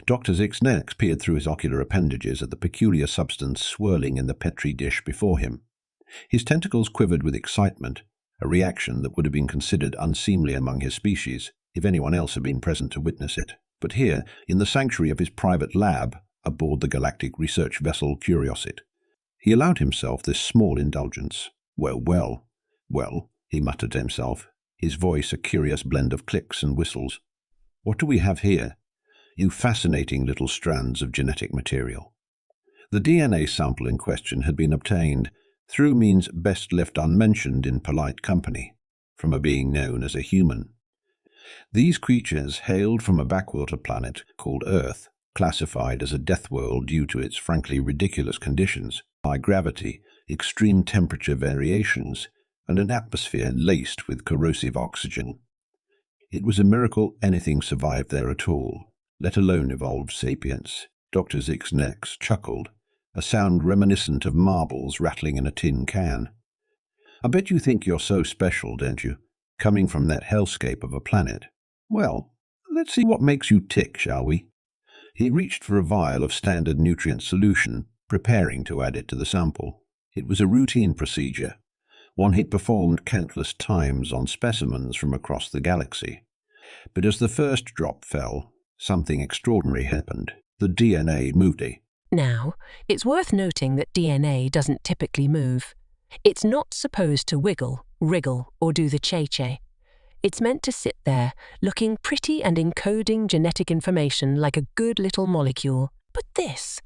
Dr. Zixnex peered through his ocular appendages at the peculiar substance swirling in the Petri dish before him. His tentacles quivered with excitement, a reaction that would have been considered unseemly among his species if anyone else had been present to witness it. But here, in the sanctuary of his private lab, aboard the galactic research vessel Curiosity, he allowed himself this small indulgence. Well, he muttered to himself, his voice a curious blend of clicks and whistles. What do we have here? You fascinating little strands of genetic material. The DNA sample in question had been obtained through means best left unmentioned in polite company, from a being known as a human. These creatures hailed from a backwater planet called Earth, classified as a death world due to its frankly ridiculous conditions, high gravity, extreme temperature variations, and an atmosphere laced with corrosive oxygen. It was a miracle anything survived there at all, let alone evolved sapience. Dr. Zixnex chuckled, a sound reminiscent of marbles rattling in a tin can. I bet you think you're so special, don't you, coming from that hellscape of a planet? Well, let's see what makes you tick, shall we? He reached for a vial of standard nutrient solution, preparing to add it to the sample. It was a routine procedure, one he'd performed countless times on specimens from across the galaxy. But as the first drop fell, something extraordinary happened. The DNA moved. Now, it's worth noting that DNA doesn't typically move. It's not supposed to wiggle, wriggle, or do the che-che. It's meant to sit there, looking pretty and encoding genetic information like a good little molecule. But this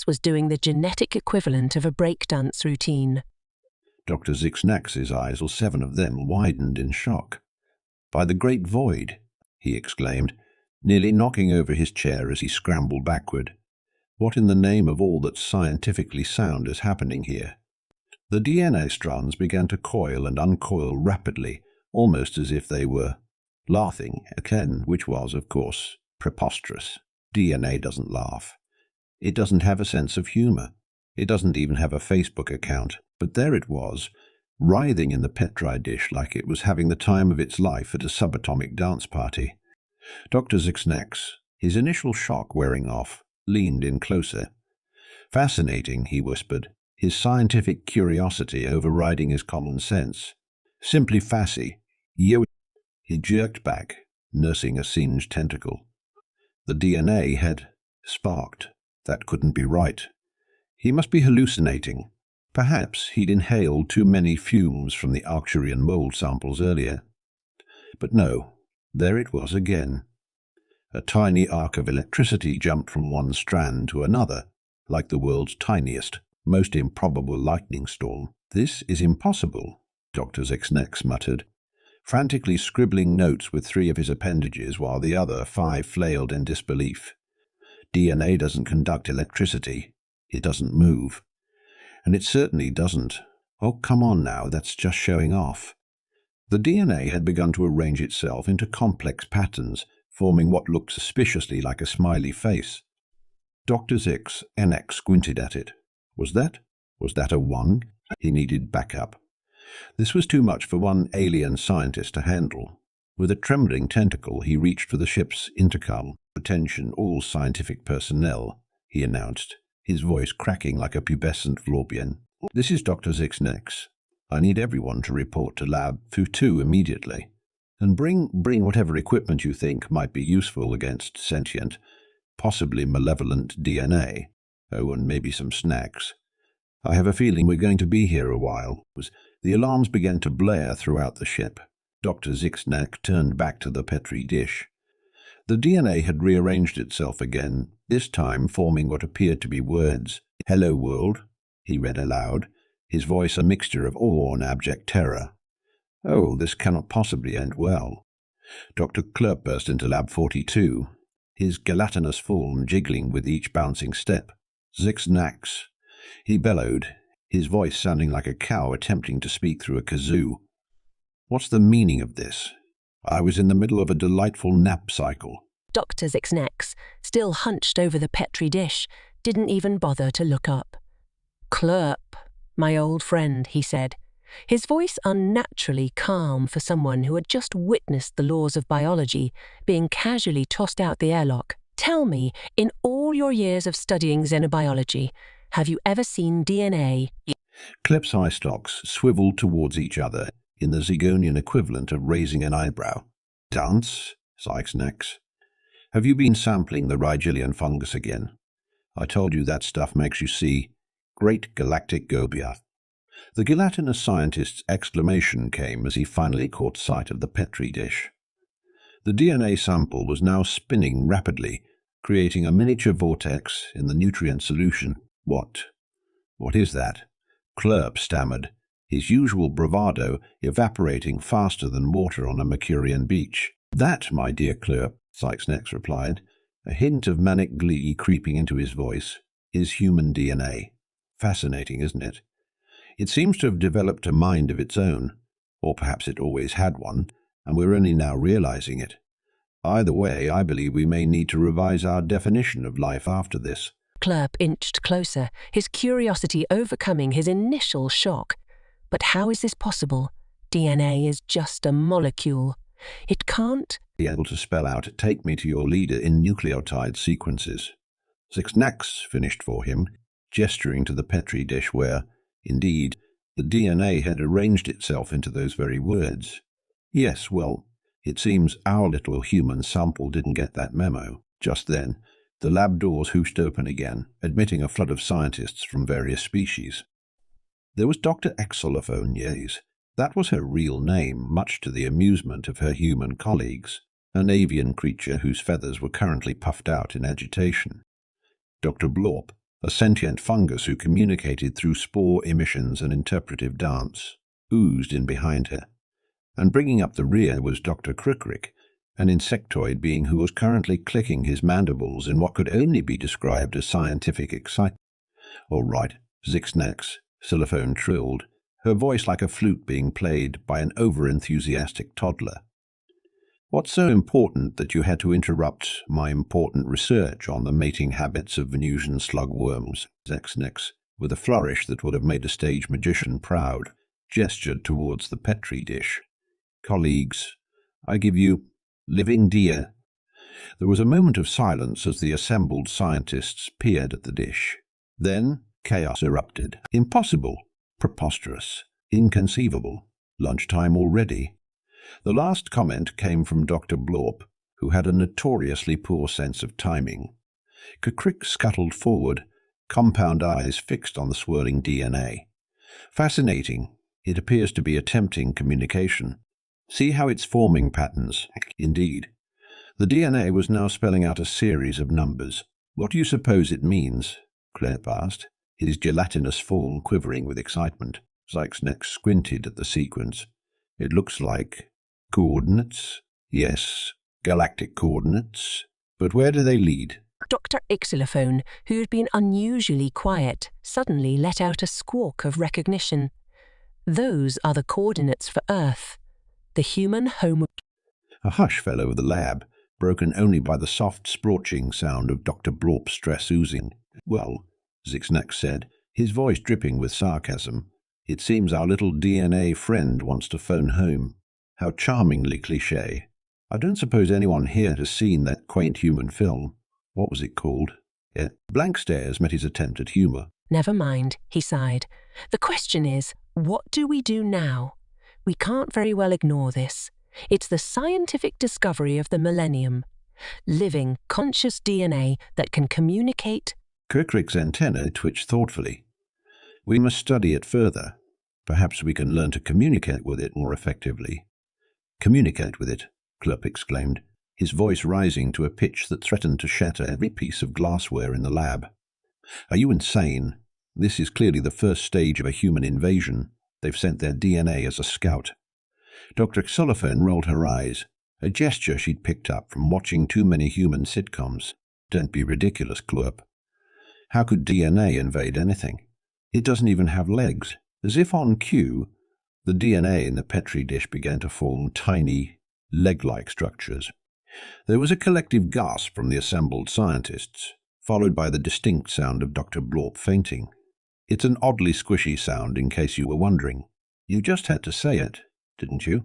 was doing the genetic equivalent of a breakdance routine. Dr. Zixnax's eyes, all 7 of them, widened in shock. By the great void, he exclaimed, nearly knocking over his chair as he scrambled backward. What in the name of all that's scientifically sound is happening here? The DNA strands began to coil and uncoil rapidly, almost as if they were laughing again, which was, of course, preposterous. DNA doesn't laugh. It doesn't have a sense of humor. It doesn't even have a Facebook account. But there it was, writhing in the Petri dish like it was having the time of its life at a subatomic dance party. Dr. Zixnex, his initial shock wearing off, leaned in closer. Fascinating, he whispered, his scientific curiosity overriding his common sense. Simply fassy. You. He jerked back, nursing a singed tentacle. The DNA had sparked. That couldn't be right. He must be hallucinating. Perhaps he'd inhaled too many fumes from the Arcturian mold samples earlier. But no, there it was again. A tiny arc of electricity jumped from one strand to another, like the world's tiniest, most improbable lightning storm. This is impossible, Dr. Zixnex muttered, frantically scribbling notes with 3 of his appendages while the other 5 flailed in disbelief. DNA doesn't conduct electricity. It doesn't move. And it certainly doesn't. Oh, come on now, that's just showing off. The DNA had begun to arrange itself into complex patterns, forming what looked suspiciously like a smiley face. Dr. Zixnex squinted at it. Was that a 1? He needed backup. This was too much for one alien scientist to handle. With a trembling tentacle, he reached for the ship's intercom. Attention, all scientific personnel, he announced, his voice cracking like a pubescent Florbian. This is Dr. Zixnex. I need everyone to report to Lab Fu2 immediately. And bring whatever equipment you think might be useful against sentient, possibly malevolent DNA. Oh, and maybe some snacks. I have a feeling we're going to be here a while. The alarms began to blare throughout the ship. Dr. Zixnex turned back to the Petri dish. The DNA had rearranged itself again, this time forming what appeared to be words. "Hello, world," he read aloud, his voice a mixture of awe and abject terror. Oh, this cannot possibly end well. Dr. Klurp burst into Lab 42, his gelatinous form jiggling with each bouncing step. "Zixnex," he bellowed, his voice sounding like a cow attempting to speak through a kazoo. "What's the meaning of this? I was in the middle of a delightful nap cycle." Dr. Zixnex, still hunched over the Petri dish, didn't even bother to look up. "Klurp, my old friend," he said, his voice unnaturally calm for someone who had just witnessed the laws of biology being casually tossed out the airlock. Tell me, in all your years of studying xenobiology, have you ever seen DNA? Klep's eye stalks swiveled towards each other in the Zygonian equivalent of raising an eyebrow. Dance? Sykes Nex. Have you been sampling the Rigelian fungus again? I told you that stuff makes you see great galactic gobia. The gelatinous scientist's exclamation came as he finally caught sight of the Petri dish. The DNA sample was now spinning rapidly, creating a miniature vortex in the nutrient solution. What is that? Clerp stammered, his usual bravado evaporating faster than water on a Mercurian beach. That, my dear Clerp, Sykes Nex replied, a hint of manic glee creeping into his voice, is human DNA. Fascinating, isn't it? It seems to have developed a mind of its own, or perhaps it always had one, and we're only now realizing it. Either way, I believe we may need to revise our definition of life after this. Clerp inched closer, his curiosity overcoming his initial shock. But how is this possible? DNA is just a molecule. It can't Be able to spell out, take me to your leader in nucleotide sequences. Six Nax finished for him, gesturing to the Petri dish where, indeed, the DNA had arranged itself into those very words. Yes, well, it seems our little human sample didn't get that memo. Just then, the lab doors hooshed open again, admitting a flood of scientists from various species. There was Dr. Exolophone Yays. That was her real name, much to the amusement of her human colleagues, an avian creature whose feathers were currently puffed out in agitation. Dr. Blorp, a sentient fungus who communicated through spore emissions and interpretive dance, oozed in behind her. And bringing up the rear was Dr. Crookrick, an insectoid being who was currently clicking his mandibles in what could only be described as scientific excitement. All right, Zixnax, Xylophone trilled, her voice like a flute being played by an over-enthusiastic toddler. What's so important that you had to interrupt my important research on the mating habits of Venusian slugworms? Zixnax, with a flourish that would have made a stage magician proud, gestured towards the Petri dish. Colleagues, I give you living deer. There was a moment of silence as the assembled scientists peered at the dish. Then chaos erupted. Impossible, preposterous, inconceivable. Lunchtime already. The last comment came from Dr. Blorp, who had a notoriously poor sense of timing. Crick scuttled forward, compound eyes fixed on the swirling DNA. Fascinating. It appears to be attempting communication. See how it's forming patterns. Indeed. The DNA was now spelling out a series of numbers. What do you suppose it means? Clerp asked, his gelatinous form quivering with excitement. Sykes Nex squinted at the sequence. It looks like coordinates. Yes, galactic coordinates. But where do they lead? Dr. Xylophone, who had been unusually quiet, suddenly let out a squawk of recognition. Those are the coordinates for Earth. The human home. A hush fell over the lab, broken only by the soft splorching sound of Dr. Blorp's stress oozing. Well, Zixnax said, his voice dripping with sarcasm, it seems our little DNA friend wants to phone home. How charmingly cliché. I don't suppose anyone here has seen that quaint human film. What was it called? Yeah. Blank stares met his attempt at humour. Never mind, he sighed. The question is, what do we do now? We can't very well ignore this. It's the scientific discovery of the millennium. Living, conscious DNA that can communicate. Kirkrick's antennae twitched thoughtfully. We must study it further. Perhaps we can learn to communicate with it more effectively. Communicate with it, Clerp exclaimed, his voice rising to a pitch that threatened to shatter every piece of glassware in the lab. Are you insane? This is clearly the first stage of a human invasion. They've sent their DNA as a scout. Dr. Xylophone rolled her eyes, a gesture she'd picked up from watching too many human sitcoms. Don't be ridiculous, Clerp. How could DNA invade anything? It doesn't even have legs. As if on cue, the DNA in the Petri dish began to form tiny, leg-like structures. There was a collective gasp from the assembled scientists, followed by the distinct sound of Dr. Blorp fainting. It's an oddly squishy sound, in case you were wondering. You just had to say it, didn't you?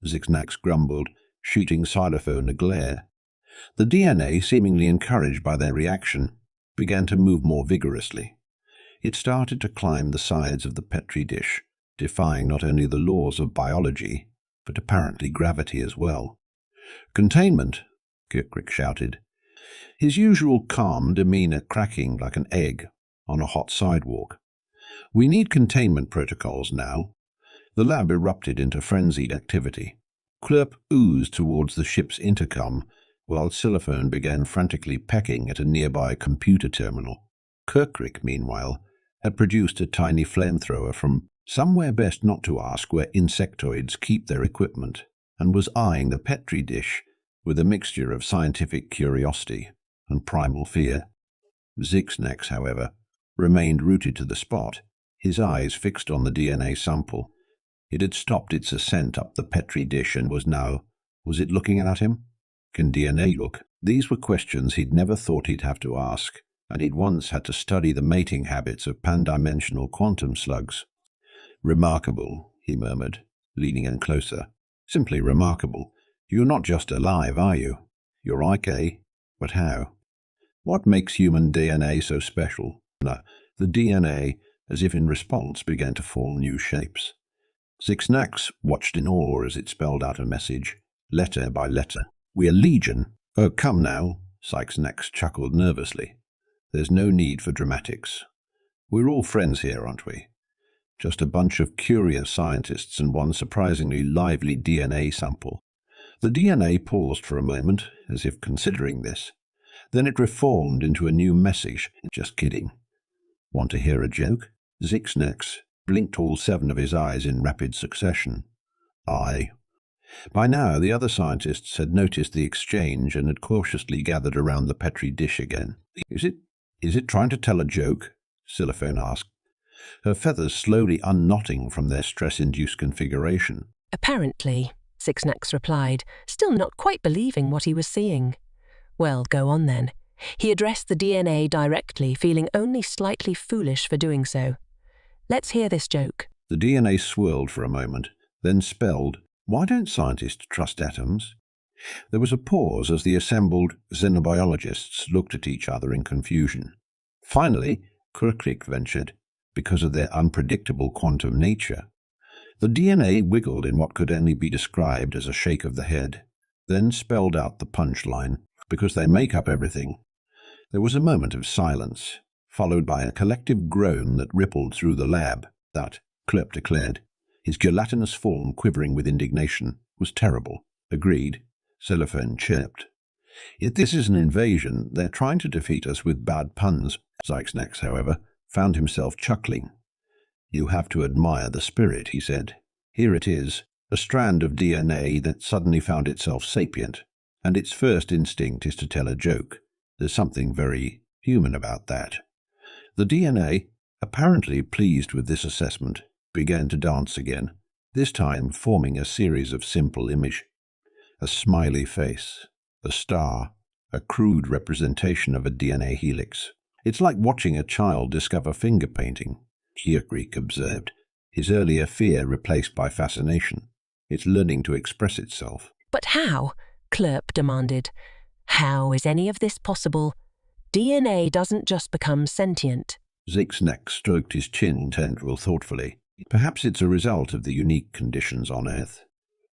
Zixnax grumbled, shooting Xylophone a glare. The DNA, seemingly encouraged by their reaction, began to move more vigorously. It started to climb the sides of the Petri dish, defying not only the laws of biology, but apparently gravity as well. "Containment!" Kirkrick shouted, his usual calm demeanor cracking like an egg on a hot sidewalk. "We need containment protocols now." The lab erupted into frenzied activity. Clerp oozed towards the ship's intercom, while Xylophone began frantically pecking at a nearby computer terminal. Kirkrick, meanwhile, had produced a tiny flamethrower from somewhere best not to ask where insectoids keep their equipment, and was eyeing the Petri dish with a mixture of scientific curiosity and primal fear. Zixnex, however, remained rooted to the spot, his eyes fixed on the DNA sample. It had stopped its ascent up the Petri dish and was it looking at him? Can DNA look? These were questions he'd never thought he'd have to ask, and he'd once had to study the mating habits of pan-dimensional quantum slugs. "Remarkable," he murmured, leaning in closer. "Simply remarkable. You're not just alive, are you? You're IK. But how? What makes human DNA so special?" No, the DNA, as if in response, began to form new shapes. Zixnax watched in awe as it spelled out a message, letter by letter. "We're Legion." "Oh, come now," Zixnax chuckled nervously. "There's no need for dramatics. We're all friends here, aren't we? Just a bunch of curious scientists and one surprisingly lively DNA sample." The DNA paused for a moment, as if considering this. Then it reformed into a new message. "Just kidding. Want to hear a joke?" Zixnex blinked all 7 of his eyes in rapid succession. "Aye." By now, the other scientists had noticed the exchange and had cautiously gathered around the Petri dish again. Is it trying to tell a joke?" Xylophone asked, her feathers slowly unknotting from their stress-induced configuration. "Apparently," Zixnax replied, still not quite believing what he was seeing. "Well, go on then." He addressed the DNA directly, feeling only slightly foolish for doing so. "Let's hear this joke." The DNA swirled for a moment, then spelled, "Why don't scientists trust atoms?" There was a pause as the assembled xenobiologists looked at each other in confusion. Finally, Kirkrick ventured, "Because of their unpredictable quantum nature." The DNA wiggled in what could only be described as a shake of the head, then spelled out the punchline, "Because they make up everything." There was a moment of silence, followed by a collective groan that rippled through the lab. That, Clerp declared, his gelatinous form quivering with indignation, was terrible. "Agreed," Xylophone chirped. "If this is an invasion, they're trying to defeat us with bad puns." Zixnax, however, found himself chuckling. "You have to admire the spirit," he said. "Here it is, a strand of DNA that suddenly found itself sapient, and its first instinct is to tell a joke. There's something very human about that." The DNA, apparently pleased with this assessment, began to dance again, this time forming a series of simple images. A smiley face, a star, a crude representation of a DNA helix. "It's like watching a child discover finger painting," Kirkrick observed, his earlier fear replaced by fascination. "It's learning to express itself." "But how?" Clerp demanded. "How is any of this possible? DNA doesn't just become sentient." Zixnax stroked his chin tendril thoughtfully. "Perhaps it's a result of the unique conditions on Earth.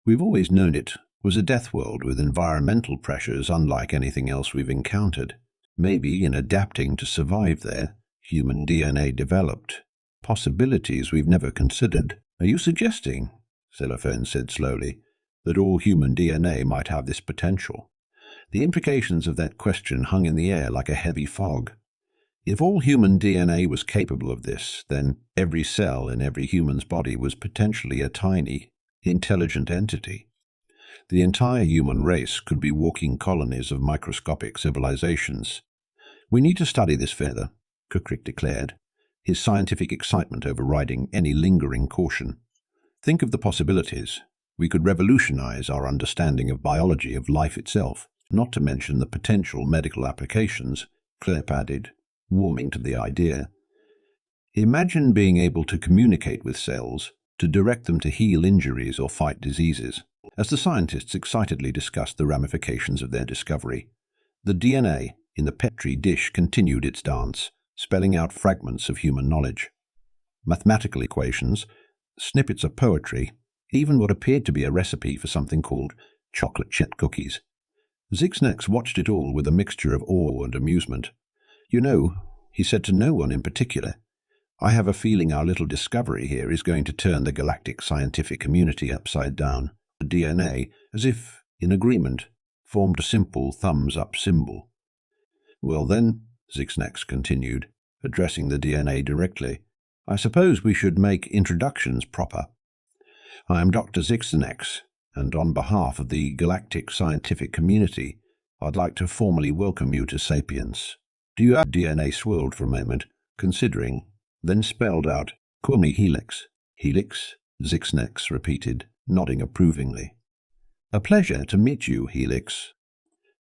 We've always known it was a death world with environmental pressures unlike anything else we've encountered. Maybe in adapting to survive there, human DNA developed possibilities we've never considered." "Are you suggesting," Xylophone said slowly, "that all human DNA might have this potential?" The implications of that question hung in the air like a heavy fog. If all human DNA was capable of this, then every cell in every human's body was potentially a tiny, intelligent entity. The entire human race could be walking colonies of microscopic civilizations. "We need to study this further," Kirkrick declared, his scientific excitement overriding any lingering caution. "Think of the possibilities. We could revolutionize our understanding of biology of life itself, not to mention the potential medical applications," Clerp added, warming to the idea. "Imagine being able to communicate with cells, to direct them to heal injuries or fight diseases." As the scientists excitedly discussed the ramifications of their discovery, the DNA in the Petri dish continued its dance, spelling out fragments of human knowledge. Mathematical equations, snippets of poetry, even what appeared to be a recipe for something called chocolate chip cookies. Zixnex watched it all with a mixture of awe and amusement. "You know," he said to no one in particular, "I have a feeling our little discovery here is going to turn the galactic scientific community upside down." The DNA, as if in agreement, formed a simple thumbs-up symbol. "Well then," Zixnex continued, addressing the DNA directly, "I suppose we should make introductions proper. I am Dr. Zixnex, and on behalf of the galactic scientific community, I'd like to formally welcome you to Sapiens. Do you have DNA?" swirled for a moment, considering, then spelled out, "Call me Helix." "Helix?" Zixnex repeated, nodding approvingly. "A pleasure to meet you, Helix.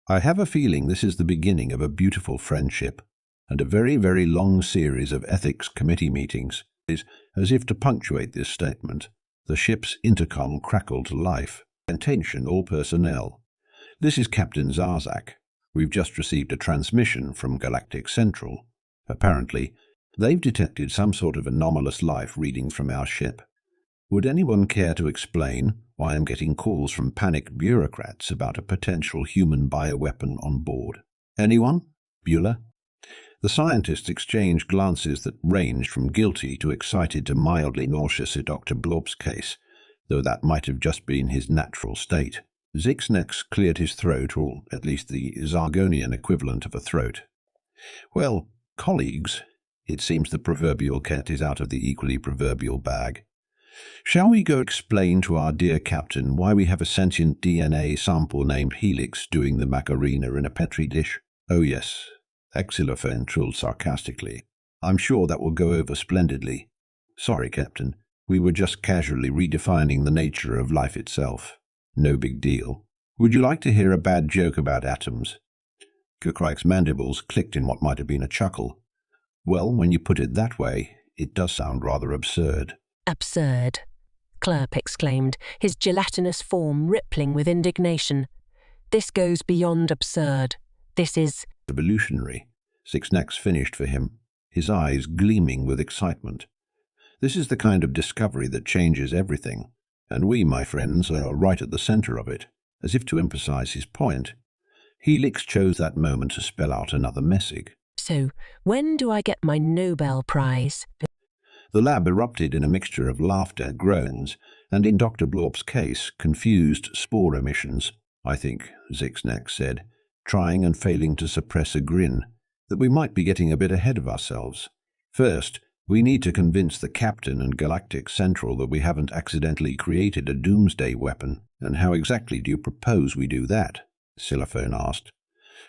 I have a feeling this is the beginning of a beautiful friendship, and a very, very long series of ethics committee meetings." As if to punctuate this statement, the ship's intercom crackled to life. "Attention all personnel. This is Captain Zarzak. We've just received a transmission from Galactic Central. Apparently, they've detected some sort of anomalous life readings from our ship. Would anyone care to explain why I'm getting calls from panicked bureaucrats about a potential human bioweapon on board? Anyone? Bueller?" The scientists exchanged glances that ranged from guilty to excited to mildly nauseous in Dr. Blob's case, though that might have just been his natural state. Zixnex cleared his throat, or at least the Zargonian equivalent of a throat. "Well, colleagues, it seems the proverbial cat is out of the equally proverbial bag. Shall we go explain to our dear captain why we have a sentient DNA sample named Helix doing the Macarena in a Petri dish?" "Oh yes," Xylophone trilled sarcastically. "I'm sure that will go over splendidly. Sorry, Captain. We were just casually redefining the nature of life itself. No big deal. Would you like to hear a bad joke about atoms?" Kukrike's mandibles clicked in what might have been a chuckle. "Well, when you put it that way, it does sound rather absurd." "Absurd," Clerp exclaimed, his gelatinous form rippling with indignation. "This goes beyond absurd. This is "Revolutionary," Zixnex finished for him, his eyes gleaming with excitement. "This is the kind of discovery that changes everything, and we, my friends, are right at the center of it." As if to emphasize his point, Helix chose that moment to spell out another message. "So, when do I get my Nobel Prize?" The lab erupted in a mixture of laughter, groans, and in Dr. Blob's case, confused spore emissions. "I think," Zixnex said, trying and failing to suppress a grin, "that we might be getting a bit ahead of ourselves. First, we need to convince the captain and Galactic Central that we haven't accidentally created a doomsday weapon." "And how exactly do you propose we do that?" Xylophone asked,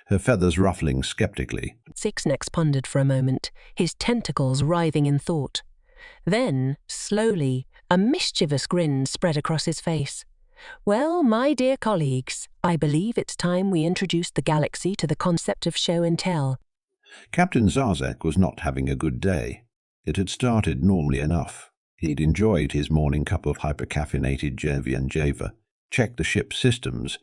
her feathers ruffling skeptically. Zixnex pondered for a moment, his tentacles writhing in thought. Then, slowly, a mischievous grin spread across his face. "Well, my dear colleagues, I believe it's time we introduced the galaxy to the concept of show and tell." Captain Zarzak was not having a good day. It had started normally enough. He'd enjoyed his morning cup of hypercaffeinated Javian Java, checked the ship's systems,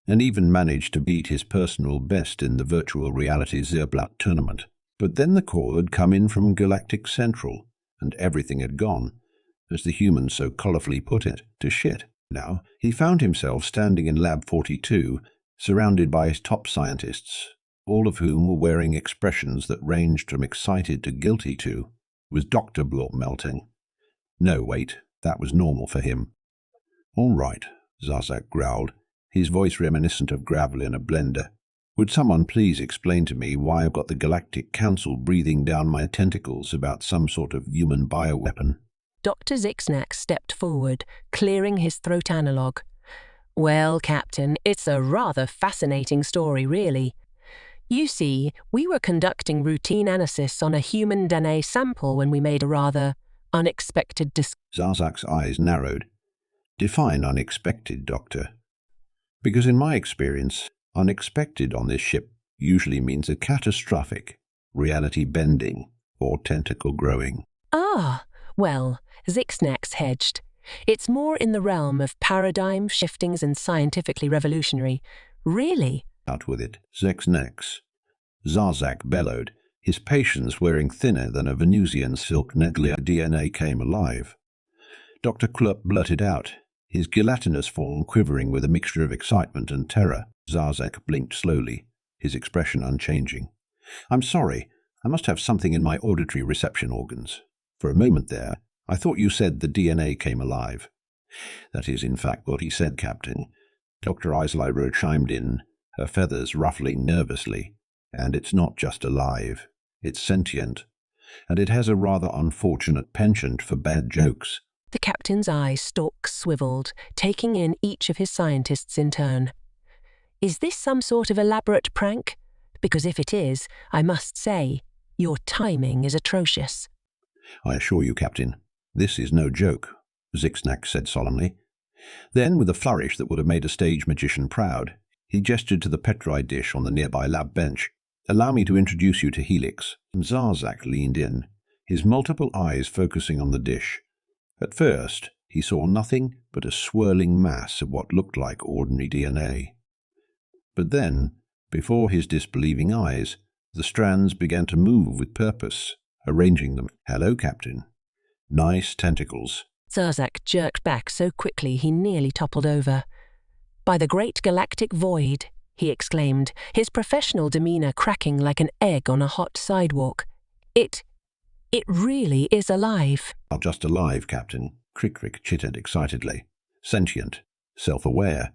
and even managed to beat his personal best in the virtual reality Zerblatt tournament. But then the call had come in from Galactic Central, and everything had gone, as the humans so colourfully put it, to shit. Now, he found himself standing in Lab 42, surrounded by his top scientists, all of whom were wearing expressions that ranged from excited to guilty to. Was Dr. Blob melting? No, wait, that was normal for him. "All right," Zarzak growled, his voice reminiscent of gravel in a blender. "Would someone please explain to me why I've got the Galactic Council breathing down my tentacles about some sort of human bioweapon?" Dr. Zixnex stepped forward, clearing his throat analog. "Well, Captain, it's a rather fascinating story, really. You see, we were conducting routine analysis on a human DNA sample when we made a rather unexpected Zarzak's eyes narrowed. "Define unexpected, Doctor." "Because in my experience, unexpected on this ship usually means a catastrophic, reality-bending, or tentacle-growing." "Ah, well," Zixnex hedged. It's more in the realm of paradigm shiftings and scientifically revolutionary. Really? Out with it, Zexnex. Zarzak bellowed, his patience wearing thinner than a Venusian silk neckline. DNA came alive. Dr. Klupp blurted out, his gelatinous form quivering with a mixture of excitement and terror. Zarzak blinked slowly, his expression unchanging. I'm sorry, I must have something in my auditory reception organs. For a moment there, I thought you said the DNA came alive. That is, in fact, what he said, Captain. Dr. Eisleyro chimed in, her feathers ruffling nervously. And it's not just alive, it's sentient. And it has a rather unfortunate penchant for bad jokes. The captain's eye stalk swiveled, taking in each of his scientists in turn. Is this some sort of elaborate prank? Because if it is, I must say, your timing is atrocious. I assure you, Captain, this is no joke, Zixnax said solemnly. Then, with a flourish that would have made a stage magician proud, he gestured to the Petri dish on the nearby lab bench. Allow me to introduce you to Helix. Zarzak leaned in, his multiple eyes focusing on the dish. At first, he saw nothing but a swirling mass of what looked like ordinary DNA. But then, before his disbelieving eyes, the strands began to move with purpose, arranging them. Hello, Captain. Nice tentacles. Zarzak jerked back so quickly he nearly toppled over. By the great galactic void, he exclaimed, his professional demeanor cracking like an egg on a hot sidewalk. It really is alive. Not just alive, Captain, Crick chittered excitedly. Sentient, self-aware,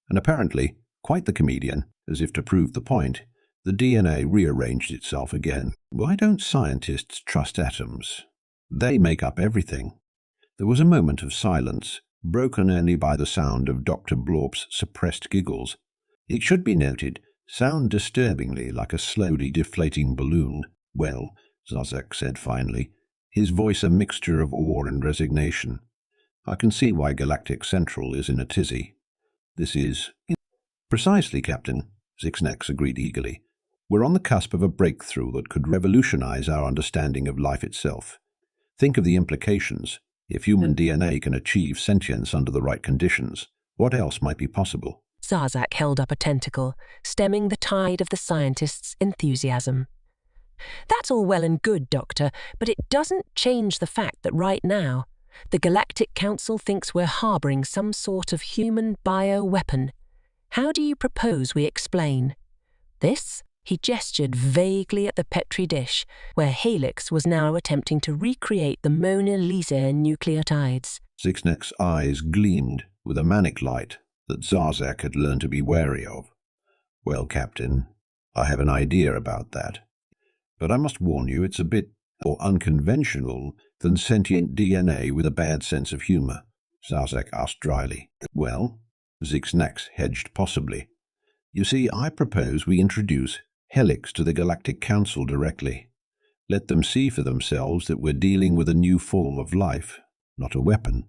and apparently quite the comedian. As if to prove the point, the DNA rearranged itself again. Why don't scientists trust atoms? They make up everything. There was a moment of silence, broken only by the sound of Dr. Blorp's suppressed giggles. It should be noted, sound disturbingly like a slowly deflating balloon. Well, Zarzak said finally, his voice a mixture of awe and resignation. I can see why Galactic Central is in a tizzy. This is... Precisely, Captain, Zixnex agreed eagerly. We're on the cusp of a breakthrough that could revolutionize our understanding of life itself. Think of the implications. If human DNA can achieve sentience under the right conditions, what else might be possible? Zarzak held up a tentacle, stemming the tide of the scientist's enthusiasm. That's all well and good, Doctor, but it doesn't change the fact that right now, the Galactic Council thinks we're harboring some sort of human bioweapon. How do you propose we explain? This? He gestured vaguely at the Petri dish, where Helix was now attempting to recreate the Mona Lisa nucleotides. Zixnex's eyes gleamed with a manic light that Zarzak had learned to be wary of. Well, Captain, I have an idea about that. But I must warn you it's a bit more unconventional than sentient DNA with a bad sense of humor, Zarzak asked dryly. Well, Zixnax hedged possibly. You see, I propose we introduce Helix to the Galactic Council directly. Let them see for themselves that we're dealing with a new form of life, not a weapon.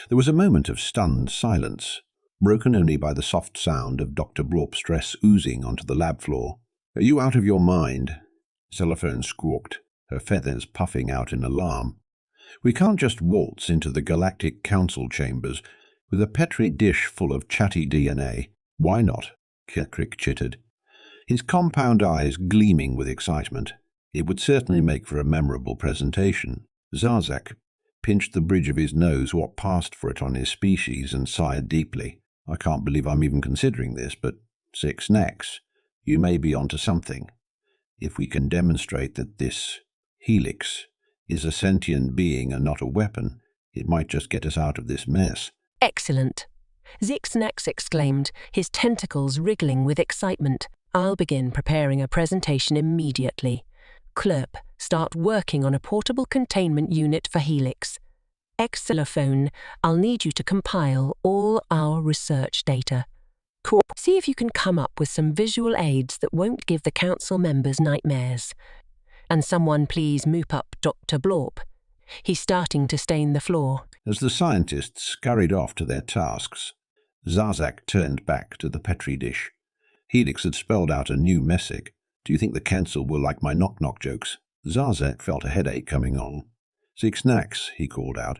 There was a moment of stunned silence, broken only by the soft sound of Dr. Blorp's dress oozing onto the lab floor. Are you out of your mind? Cellophane squawked, her feathers puffing out in alarm. We can't just waltz into the Galactic Council chambers with a Petri dish full of chatty DNA. Why not? Crick chittered, his compound eyes gleaming with excitement. It would certainly make for a memorable presentation. Zarzak pinched the bridge of his nose what passed for it on his species and sighed deeply. I can't believe I'm even considering this, but Zixnax, you may be onto something. If we can demonstrate that this Helix is a sentient being and not a weapon, it might just get us out of this mess. Excellent, Zixnax exclaimed, his tentacles wriggling with excitement. I'll begin preparing a presentation immediately. Klupp, start working on a portable containment unit for Helix. Xylophone, I'll need you to compile all our research data. See if you can come up with some visual aids that won't give the council members nightmares. And someone please moop up Dr. Blorp. He's starting to stain the floor. As the scientists scurried off to their tasks, Zarzak turned back to the Petri dish. Helix had spelled out a new message. Do you think the council will like my knock-knock jokes? Zarzak felt a headache coming on. Zixnax, he called out.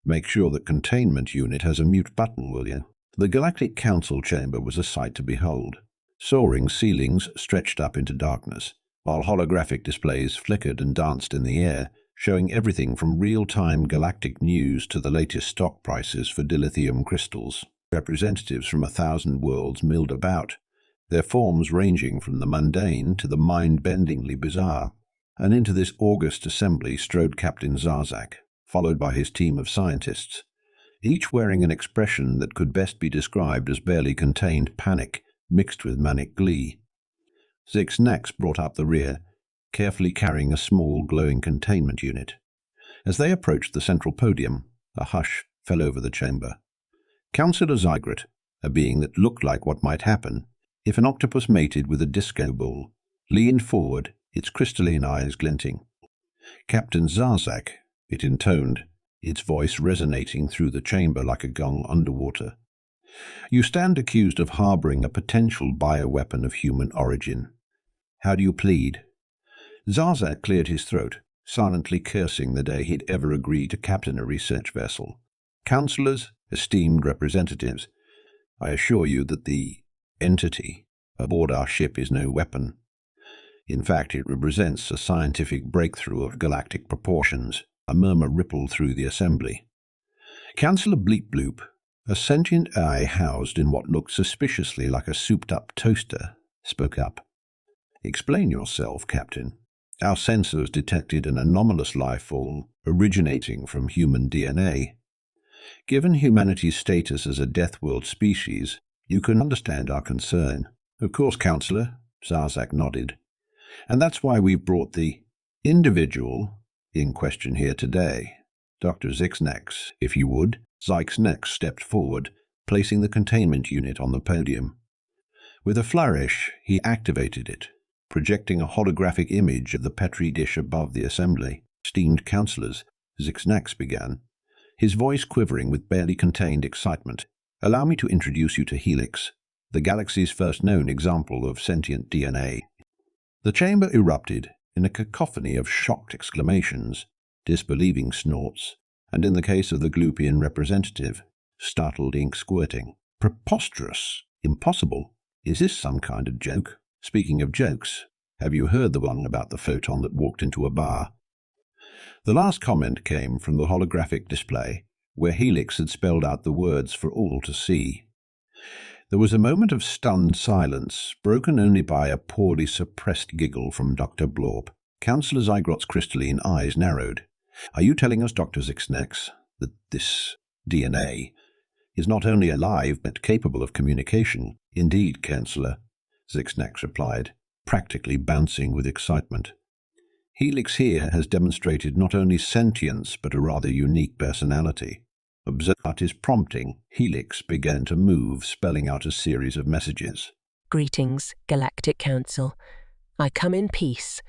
Make sure the containment unit has a mute button, will you? The Galactic Council chamber was a sight to behold. Soaring ceilings stretched up into darkness, while holographic displays flickered and danced in the air, showing everything from real-time galactic news to the latest stock prices for dilithium crystals. Representatives from 1,000 worlds milled about, their forms ranging from the mundane to the mind-bendingly bizarre. And into this august assembly strode Captain Zarzak, followed by his team of scientists, each wearing an expression that could best be described as barely contained panic mixed with manic glee. Zix-Nax brought up the rear, carefully carrying a small glowing containment unit. As they approached the central podium, a hush fell over the chamber. Councillor Zygrate, a being that looked like what might happen if an octopus mated with a disco ball, leaned forward, its crystalline eyes glinting. "Captain Zarzak," it intoned, its voice resonating through the chamber like a gong underwater. "You stand accused of harboring a potential bioweapon of human origin. How do you plead?" Zarzak cleared his throat, silently cursing the day he'd ever agreed to captain a research vessel. "Councillors, esteemed representatives, I assure you that the entity aboard our ship is no weapon. In fact, it represents a scientific breakthrough of galactic proportions." A murmur rippled through the assembly. Councillor Bleep Bloop, a sentient eye housed in what looked suspiciously like a souped-up toaster, spoke up. "Explain yourself, Captain. Our sensors detected an anomalous life form originating from human DNA. Given humanity's status as a Deathworld species, you can understand our concern." "Of course, Councillor," Zarzak nodded. "And that's why we've brought the individual in question here today. Dr. Zix-Nax, if you would." Zix-Nax stepped forward, placing the containment unit on the podium. With a flourish, he activated it, projecting a holographic image of the petri dish above the assembly. "Esteemed councillors," Zix-Nax began, his voice quivering with barely contained excitement, "allow me to introduce you to Helix, the galaxy's first known example of sentient DNA." The chamber erupted in a cacophony of shocked exclamations, disbelieving snorts, and in the case of the Gloopian representative, startled ink squirting. "Preposterous! Impossible! Is this some kind of joke? Speaking of jokes, have you heard the one about the photon that walked into a bar?" The last comment came from the holographic display, where Helix had spelled out the words for all to see. There was a moment of stunned silence, broken only by a poorly suppressed giggle from Dr. Blorp. Councillor Zygrate's crystalline eyes narrowed. "Are you telling us, Dr. Zix-Nax, that this DNA is not only alive but capable of communication?" "Indeed, Councillor," Zix-Nax replied, practically bouncing with excitement. "Helix here has demonstrated not only sentience but a rather unique personality." Observing his prompting, Helix began to move, spelling out a series of messages. "Greetings, Galactic Council. I come in peace,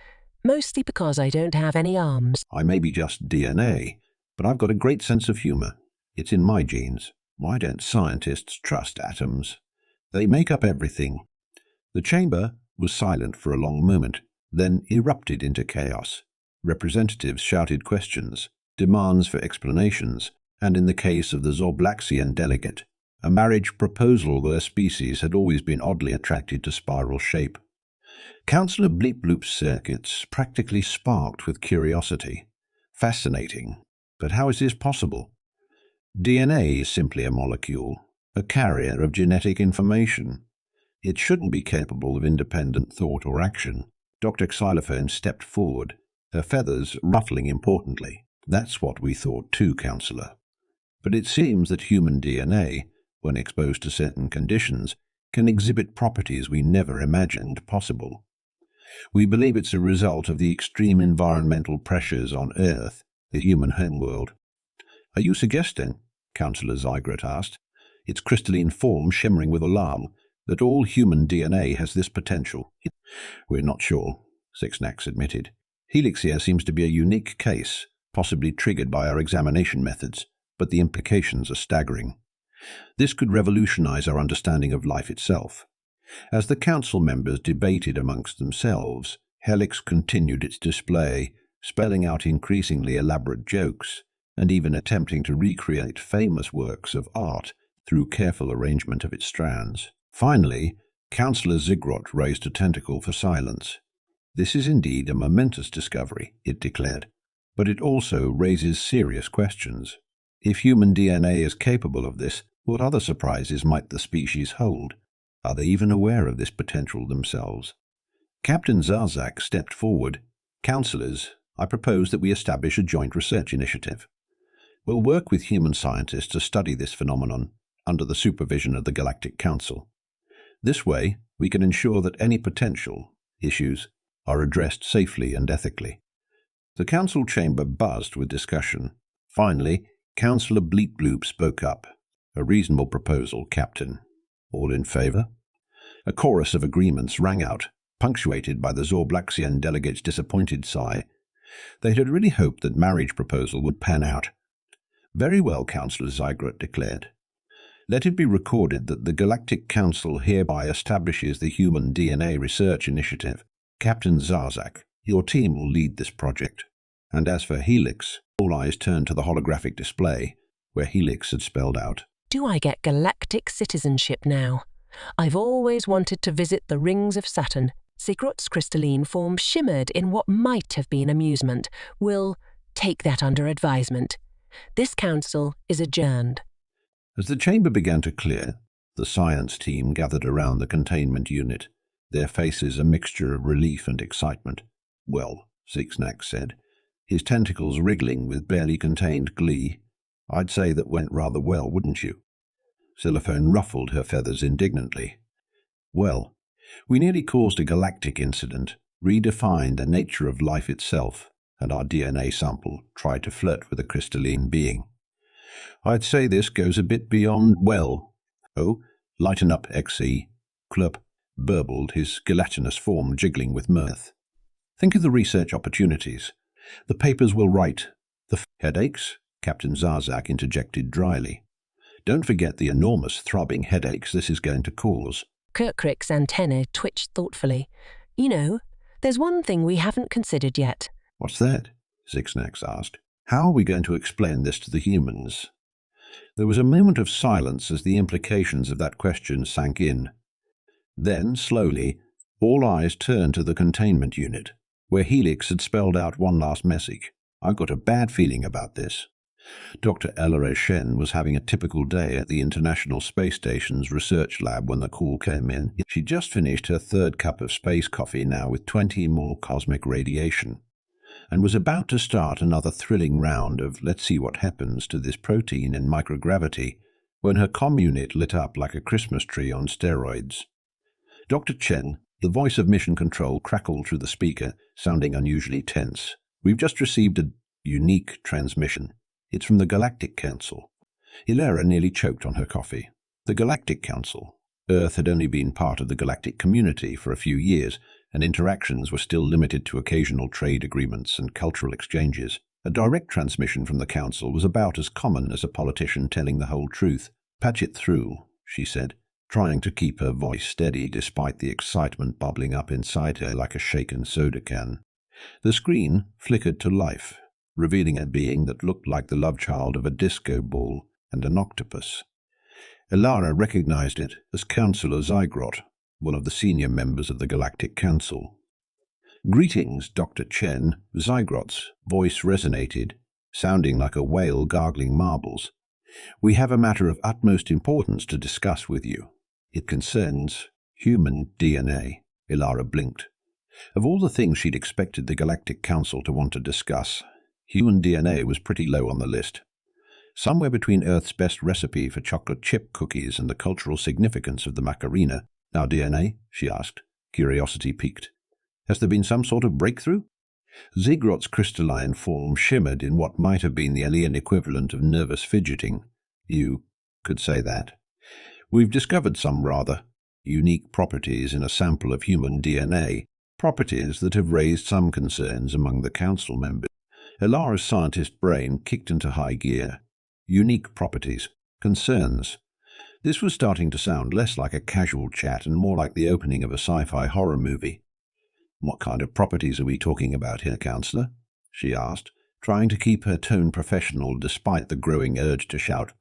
mostly because I don't have any arms." "I may be just DNA, but I've got a great sense of humor. It's in my genes. Why don't scientists trust atoms? They make up everything." The chamber was silent for a long moment, then erupted into chaos. Representatives shouted questions, demands for explanations, and in the case of the Zorblaxian delegate, a marriage proposal their species had always been oddly attracted to spiral shape. Councillor Bleep Bloop's circuits practically sparked with curiosity. Fascinating. But how is this possible? DNA is simply a molecule, a carrier of genetic information. It shouldn't be capable of independent thought or action. Dr. Xylophone stepped forward, her feathers ruffling importantly. "That's what we thought too, Councillor. But it seems that human DNA, when exposed to certain conditions, can exhibit properties we never imagined possible. We believe it's a result of the extreme environmental pressures on Earth, the human homeworld." "Are you suggesting," Councillor Zygrate asked, its crystalline form shimmering with alarm, "that all human DNA has this potential?" "We're not sure," Zix-Nax admitted. "Helix here seems to be a unique case, possibly triggered by our examination methods, but the implications are staggering. This could revolutionize our understanding of life itself." As the council members debated amongst themselves, Helix continued its display, spelling out increasingly elaborate jokes, and even attempting to recreate famous works of art through careful arrangement of its strands. Finally, Councillor Zigrot raised a tentacle for silence. "This is indeed a momentous discovery," it declared, "but it also raises serious questions. If human DNA is capable of this, what other surprises might the species hold? Are they even aware of this potential themselves?" Captain Zarzak stepped forward. "Councillors, I propose that we establish a joint research initiative. We'll work with human scientists to study this phenomenon under the supervision of the Galactic Council. This way, we can ensure that any potential issues are addressed safely and ethically." The council chamber buzzed with discussion. Finally, Councillor Bleatbloop spoke up. "A reasonable proposal, Captain. All in favour?" A chorus of agreements rang out, punctuated by the Zorblaxian delegate's disappointed sigh. They had really hoped that marriage proposal would pan out. "Very well," Councillor Zygrot declared. "Let it be recorded that the Galactic Council hereby establishes the Human DNA Research Initiative. Captain Zarzak, your team will lead this project." And as for Helix, all eyes turned to the holographic display, where Helix had spelled out, "Do I get galactic citizenship now? I've always wanted to visit the rings of Saturn." Zigrot's crystalline form shimmered in what might have been amusement. "We'll take that under advisement. This council is adjourned." As the chamber began to clear, the science team gathered around the containment unit, their faces a mixture of relief and excitement. "Well," Zixnax said, his tentacles wriggling with barely contained glee, "I'd say that went rather well, wouldn't you?" Xylophone ruffled her feathers indignantly. "Well, we nearly caused a galactic incident, redefined the nature of life itself, and our DNA sample tried to flirt with a crystalline being. I'd say this goes a bit beyond, well." "Oh, lighten up, XE," Club burbled, his gelatinous form jiggling with mirth. "Think of the research opportunities. The papers will write. The headaches?" Captain Zarzak interjected dryly. "Don't forget the enormous throbbing headaches this is going to cause." Kirkrik's antennae twitched thoughtfully. "You know, there's one thing we haven't considered yet." "What's that?" Zixnax asked. "How are we going to explain this to the humans?" There was a moment of silence as the implications of that question sank in. Then, slowly, all eyes turned to the containment unit, where Helix had spelled out one last message. "I've got a bad feeling about this." Dr. Ellery Shen was having a typical day at the International Space Station's research lab when the call came in. She'd just finished her third cup of space coffee now with 20 more cosmic radiation, and was about to start another thrilling round of let's see what happens to this protein in microgravity, when her comm unit lit up like a Christmas tree on steroids. Dr. Chen, the voice of mission control, crackled through the speaker, sounding unusually tense. "We've just received a unique transmission. It's from the Galactic Council." Ilera nearly choked on her coffee. The Galactic Council. Earth had only been part of the galactic community for a few years, and interactions were still limited to occasional trade agreements and cultural exchanges. A direct transmission from the Council was about as common as a politician telling the whole truth. "Patch it through," she said, trying to keep her voice steady despite the excitement bubbling up inside her like a shaken soda can. The screen flickered to life, revealing a being that looked like the love child of a disco ball and an octopus. Ilara recognized it as Councillor Zygrot, one of the senior members of the Galactic Council. "Greetings, Dr. Chen," Zygrot's voice resonated, sounding like a whale gargling marbles. "We have a matter of utmost importance to discuss with you. It concerns human DNA." Ilara blinked. Of all the things she'd expected the Galactic Council to want to discuss, human DNA was pretty low on the list. Somewhere between Earth's best recipe for chocolate chip cookies and the cultural significance of the Macarena. "Our DNA?" she asked, curiosity piqued. "Has there been some sort of breakthrough?" Zigrot's crystalline form shimmered in what might have been the alien equivalent of nervous fidgeting. "You could say that. We've discovered some rather unique properties in a sample of human DNA, properties that have raised some concerns among the council members." Ilara's scientist brain kicked into high gear. Unique properties. Concerns. This was starting to sound less like a casual chat and more like the opening of a sci-fi horror movie. "What kind of properties are we talking about here, Councillor?" she asked, trying to keep her tone professional despite the growing urge to shout.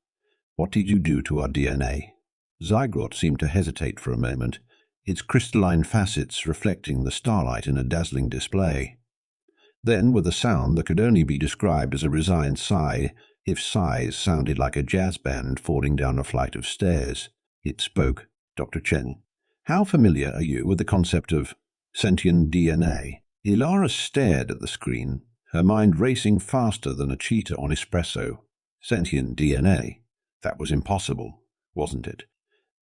"What did you do to our DNA?" Zygrot seemed to hesitate for a moment, its crystalline facets reflecting the starlight in a dazzling display. Then, with a sound that could only be described as a resigned sigh, if sighs sounded like a jazz band falling down a flight of stairs, it spoke. "Dr. Chen, how familiar are you with the concept of sentient DNA?" Ilara stared at the screen, her mind racing faster than a cheetah on espresso. Sentient DNA? That was impossible, wasn't it?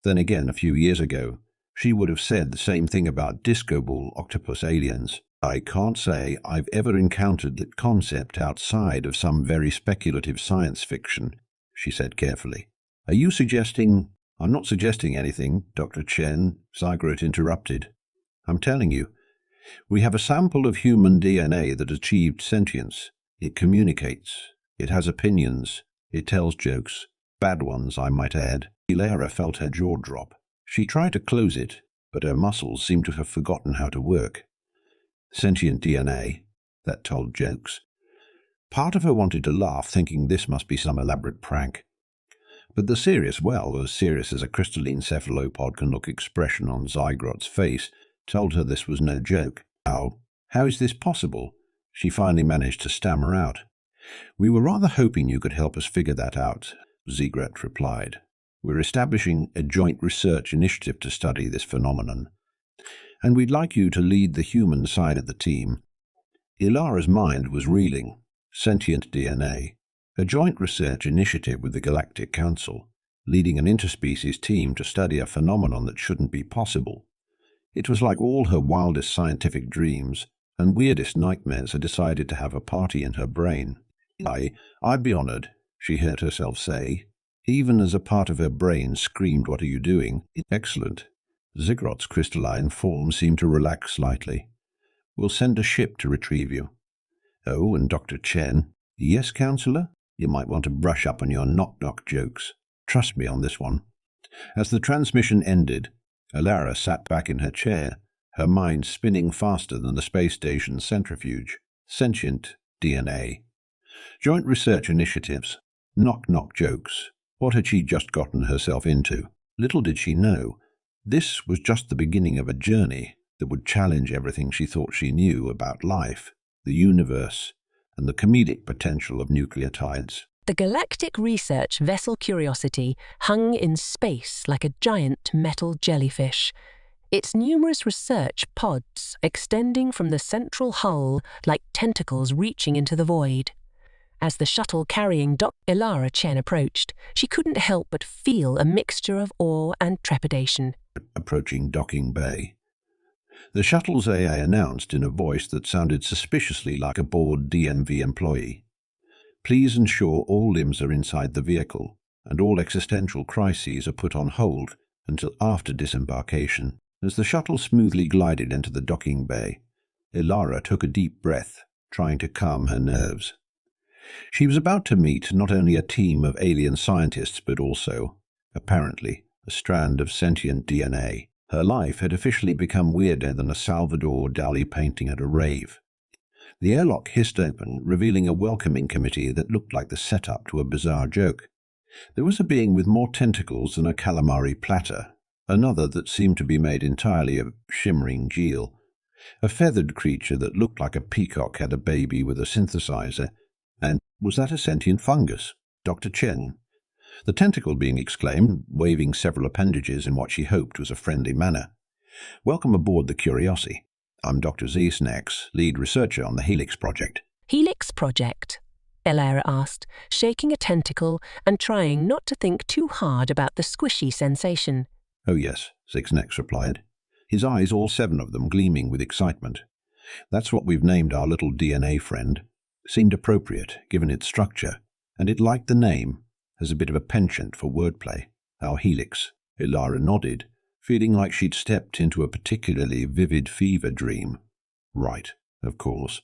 Then again, a few years ago, she would have said the same thing about disco ball octopus aliens. "I can't say I've ever encountered that concept outside of some very speculative science fiction," she said carefully. "Are you suggesting—" "I'm not suggesting anything, Dr. Chen," Zygrot interrupted. "I'm telling you. We have a sample of human DNA that achieved sentience. It communicates. It has opinions. It tells jokes. Bad ones, I might add." Ilara felt her jaw drop. She tried to close it, but her muscles seemed to have forgotten how to work. Sentient DNA, that told jokes. Part of her wanted to laugh, thinking this must be some elaborate prank. But the serious, well, as serious as a crystalline cephalopod can look expression on Zygrot's face, told her this was no joke. How is this possible?" she finally managed to stammer out. "We were rather hoping you could help us figure that out," Zygrot replied. "We're establishing a joint research initiative to study this phenomenon, and we'd like you to lead the human side of the team." Ilara's mind was reeling. Sentient DNA, a joint research initiative with the Galactic Council, leading an interspecies team to study a phenomenon that shouldn't be possible. It was like all her wildest scientific dreams and weirdest nightmares had decided to have a party in her brain. I'd be honored," she heard herself say, even as a part of her brain screamed, "What are you doing?" "Excellent." Zygrot's crystalline form seemed to relax slightly. "We'll send a ship to retrieve you." "Oh, and Dr. Chen?" "Yes, Counselor? You might want to brush up on your knock-knock jokes. Trust me on this one." As the transmission ended, Ilara sat back in her chair, her mind spinning faster than the space station's centrifuge. Sentient DNA. Joint research initiatives. Knock-knock jokes. What had she just gotten herself into? Little did she know, this was just the beginning of a journey that would challenge everything she thought she knew about life, the universe, and the comedic potential of nucleotides. The galactic research vessel Curiosity hung in space like a giant metal jellyfish, its numerous research pods extending from the central hull like tentacles reaching into the void. As the shuttle carrying Dr. Ilara Chen approached, she couldn't help but feel a mixture of awe and trepidation. Approaching docking bay. The shuttle's AI announced in a voice that sounded suspiciously like a bored DMV employee. "Please ensure all limbs are inside the vehicle, and all existential crises are put on hold until after disembarkation." As the shuttle smoothly glided into the docking bay, Ilara took a deep breath, trying to calm her nerves. She was about to meet not only a team of alien scientists, but also, apparently, a strand of sentient DNA. Her life had officially become weirder than a Salvador Dali painting at a rave. The airlock hissed open, revealing a welcoming committee that looked like the setup to a bizarre joke. There was a being with more tentacles than a calamari platter, another that seemed to be made entirely of shimmering gel, a feathered creature that looked like a peacock had a baby with a synthesizer, and was that a sentient fungus? Dr. Chen? The tentacle being exclaimed, waving several appendages in what she hoped was a friendly manner. "Welcome aboard the Curiosity. I'm Dr. Zsnax, lead researcher on the Helix Project." "Helix Project?" Ilara asked, shaking a tentacle and trying not to think too hard about the squishy sensation. "Oh yes," Zsnax replied, his eyes, all 7 of them, gleaming with excitement. "That's what we've named our little DNA friend. Seemed appropriate, given its structure, and it liked the name, as a bit of a penchant for wordplay. Our Helix." Ilara nodded, feeling like she'd stepped into a particularly vivid fever dream. Right, of course.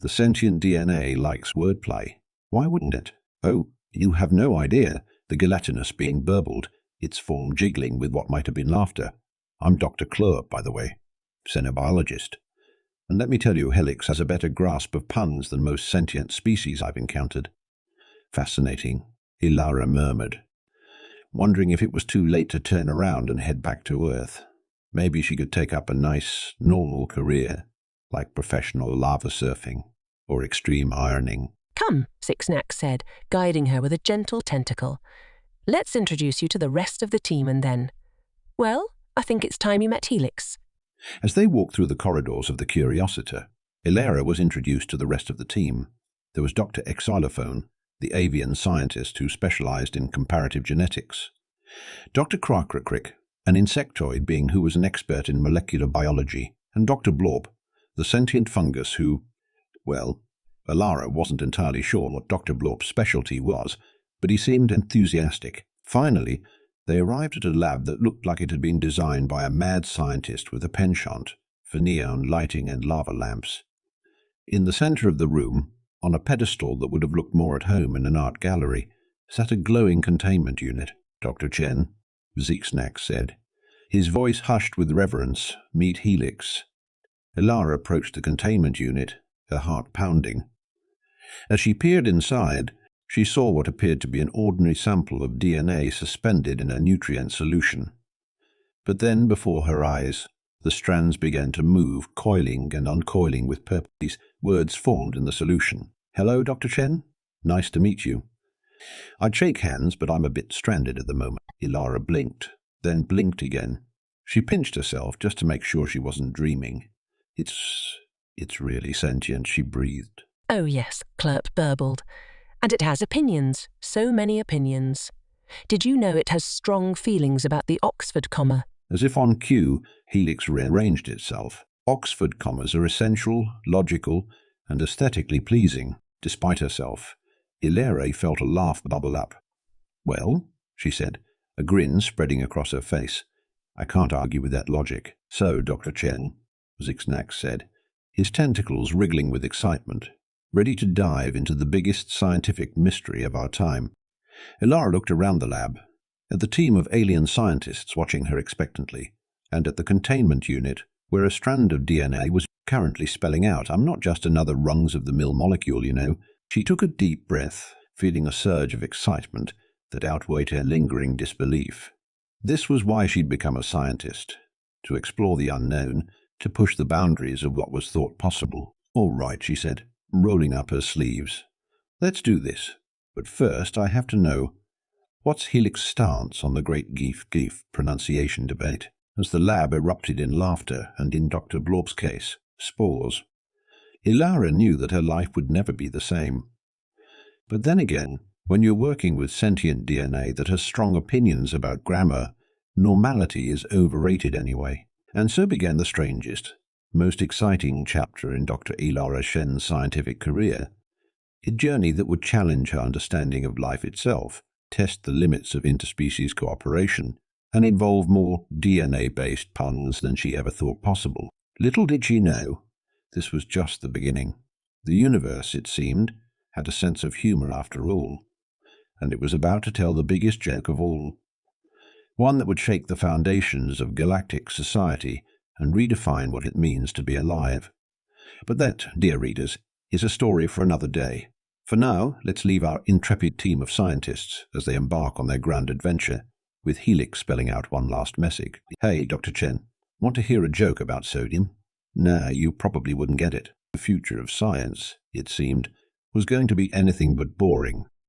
The sentient DNA likes wordplay. Why wouldn't it? "Oh, you have no idea," the gelatinous being burbled, its form jiggling with what might have been laughter. "I'm Dr. Klur, by the way, xenobiologist." And let me tell you, Helix has a better grasp of puns than most sentient species I've encountered. Fascinating, Ilara murmured, wondering if it was too late to turn around and head back to Earth. Maybe she could take up a nice, normal career, like professional lava surfing or extreme ironing. Come, Sixnax said, guiding her with a gentle tentacle. Let's introduce you to the rest of the team and then… Well, I think it's time you met Helix. As they walked through the corridors of the Curiositer, Ilara was introduced to the rest of the team. There was Dr. Xylophone, the avian scientist who specialized in comparative genetics. Dr. Krakracrick, an insectoid being who was an expert in molecular biology, and Dr. Blorp, the sentient fungus who, well, Ilara wasn't entirely sure what Dr. Blorp's specialty was, but he seemed enthusiastic. Finally, they arrived at a lab that looked like it had been designed by a mad scientist with a penchant for neon lighting and lava lamps. In the center of the room, on a pedestal that would have looked more at home in an art gallery, sat a glowing containment unit. Dr. Chen, Zeeksnack said, his voice hushed with reverence. Meet Helix. Ilara approached the containment unit, her heart pounding. As she peered inside, she saw what appeared to be an ordinary sample of DNA suspended in a nutrient solution. But then, before her eyes, the strands began to move, coiling and uncoiling with purpose. Words formed in the solution. "Hello, Dr. Chen. Nice to meet you. I'd shake hands, but I'm a bit stranded at the moment." Ilara blinked, then blinked again. She pinched herself just to make sure she wasn't dreaming. It's really sentient, she breathed. Oh yes, Clerp burbled. And it has opinions, so many opinions. Did you know it has strong feelings about the Oxford comma? As if on cue, Helix rearranged itself. Oxford commas are essential, logical, and aesthetically pleasing. Despite herself, Ilara felt a laugh bubble up. "Well," she said, a grin spreading across her face, "I can't argue with that logic." "So, Dr. Chen," Zixnax said, his tentacles wriggling with excitement, ready to dive into the biggest scientific mystery of our time. Ilara looked around the lab, at the team of alien scientists watching her expectantly, and at the containment unit, where a strand of DNA was currently spelling out, "I'm not just another rungs-of-the-mill molecule, you know." She took a deep breath, feeling a surge of excitement that outweighed her lingering disbelief. This was why she'd become a scientist, to explore the unknown, to push the boundaries of what was thought possible. "All right," she said, rolling up her sleeves. "Let's do this. But first I have to know, what's Helix's stance on the great Geef pronunciation debate?" As the lab erupted in laughter, and in Dr. Blorp's case, spores. Ilara knew that her life would never be the same. But then again, when you're working with sentient DNA that has strong opinions about grammar, normality is overrated anyway. And so began the strangest, most exciting chapter in Dr. Ilara Shen's scientific career, a journey that would challenge her understanding of life itself, test the limits of interspecies cooperation, and involve more DNA-based puns than she ever thought possible. Little did she know, this was just the beginning. The universe, it seemed, had a sense of humor after all, and it was about to tell the biggest joke of all, one that would shake the foundations of galactic society and redefine what it means to be alive. But that, dear readers, is a story for another day. For now, let's leave our intrepid team of scientists as they embark on their grand adventure, with Helix spelling out one last message. "Hey, Dr. Chen, want to hear a joke about sodium?" Nah, you probably wouldn't get it. The future of science, it seemed, was going to be anything but boring.